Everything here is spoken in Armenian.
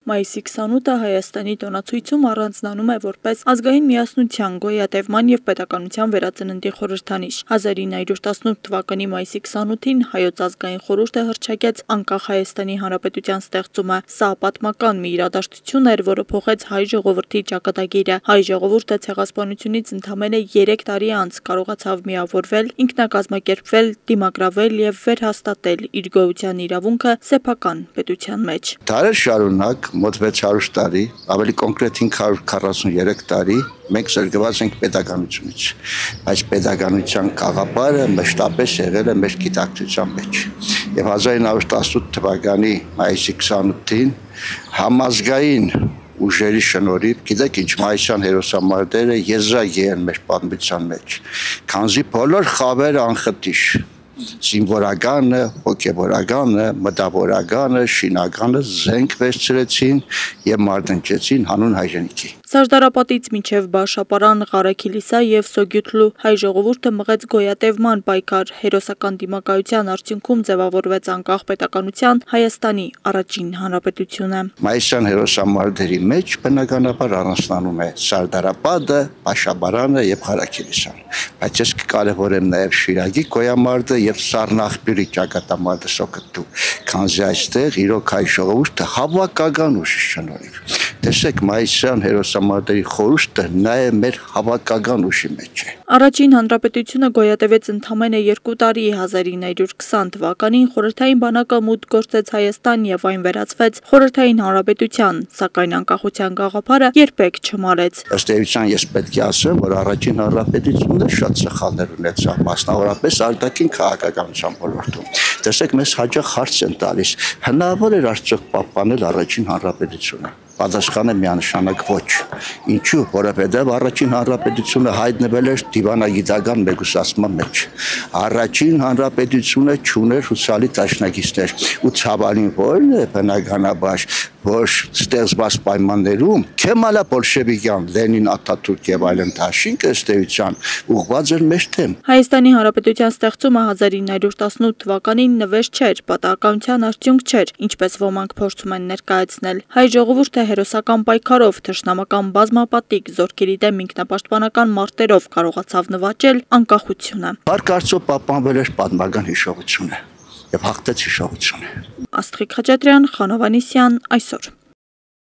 Մայիսի 28-ը Հայաստանի տոնացույցում առանձնանում է որպես ազգային միասնության, գոյատևման և պետականության վերածննդի խորհրդանիշ։ 1918 թվականի մայիսի 28-ին Հայոց ազգային խորհուրդը հռչակեց անկախ Հայաստանի Հանրապետության ստեղծումը։ Սա պատմական մի իրադարձություն էր, որը փոխեց հայ ժողովրդի ճակատագիրը։ Հայ ժողովուրդը ցեղասպանությունից ընդամենը 3 տարի անց կարողացավ միավորվել, ինքնակազմակերպվել, դիմագրավել և վերհաստատել իր գոյության իրավունքը սեփական պետության մեջ։ Դարեր շարունակ մոտ 600 տարի, ավելի կոնկրետ 543 տարի մենք զրկված ենք պետականությունից, բայց պետականության գաղափարը մշտապես եղել է մեր գիտակցության մեջ։ Եվ 1918 թվականի մայիսի 28-ին համազգային ուժերի շնորհիվ, գիտեք ինչ, մայիսյան հերոսամարտերը եզրակի են մեր պատմության մեջ, քանզի բոլոր խավերը անխտիր, զինվորականը, հոգևորականը, մտավորականը, շինականը զենք վերցրեցին և մարտնչեցին հանուն հայրենիքի։ Սարդարապատից մինչև Բաշապարան, Ղարաքիլիսա և Սոգյութլու հայ ժողովուրդը մղեց գոյատևման պայքար, հերոսական դիմակայության արդյունքում ձևավորվեց անկախ պետականության Հայաստանի առաջին հանրապետությունը։ Մայիսյան հերոսամարտերի մեջ բնականաբար առանձնանում է Սարդարապատը, Բաշապարանը և Ղարաքիլիսան, բայց ես կկարևորեմ նաև Շիրակի գոյամարտը և Սառնախբյուրի ճակատամարտը Սոգոթլու, քանզի այստեղ իրոք հայ ժողովուրդը հավաքական ուժի շնորհիվ։ Տեսեք, մայիսյան հերոսամարտերի խորհուրդը նաև մեր հավաքական ուժի մեջ է։ Առաջին հանրապետությունը գոյատևեց ընդամենը 2 տարի, 1920 թվականին խորհրդային բանակը մուտք գործեց Հայաստան և այն վերածվեց խորհրդային հանրապետության, սակայն անկախության գաղափարը երբեք չմարեց։ Ըստ էության ես պետք է ասեմ, որ առաջին հանրապետությունը շատ սխալներ ունեցավ, մասնավորապես արտաքին քաղաքականության ոլորտում։ Տեսեք, մեզ հաճախ հարց են տալիս, հնարավոր էր արդյոք պահպանել առաջին հանրապետությունը։ Պատասխանը միանշանակ ոչ։ Ինչու՞, որովհետև առաջին հանրապետությունը հայտնվել էր դիվանագիտական մեկուսացման մեջ։ Առաջին հանրապետությունը չուներ հուսալի դաշնակիցներ, ու ցավալին որն է բնականաբար, որ ստեղծված պայմաններում Քեմալա Բոլշևիկյան, Լենին, Աթաթուրք եւ այլն դաշինքը ըստ էության ուղղված էր մեր դեմ։ Հայաստանի Հանրապետության ստեղծումը 1918 թվականին նվեր չէր, պատահականության արդյունք չէր, ինչպես ոմանք փորձում են ներկայացնել։ Հայ ժողովուրդը հերոսական պայքարով, թշնամական բազմապատիկ զորքերի դեմ ինքնապաշտպանական մարտերով կարողացավ նվաճել անկախությունը։ Բարգարծով պահպանվել էր պատմական հիշողությունը եւ հաղթեց հիշողությունը։ Աստղիկ Խաչատրյան, Խանով Անիսյան, այսօր։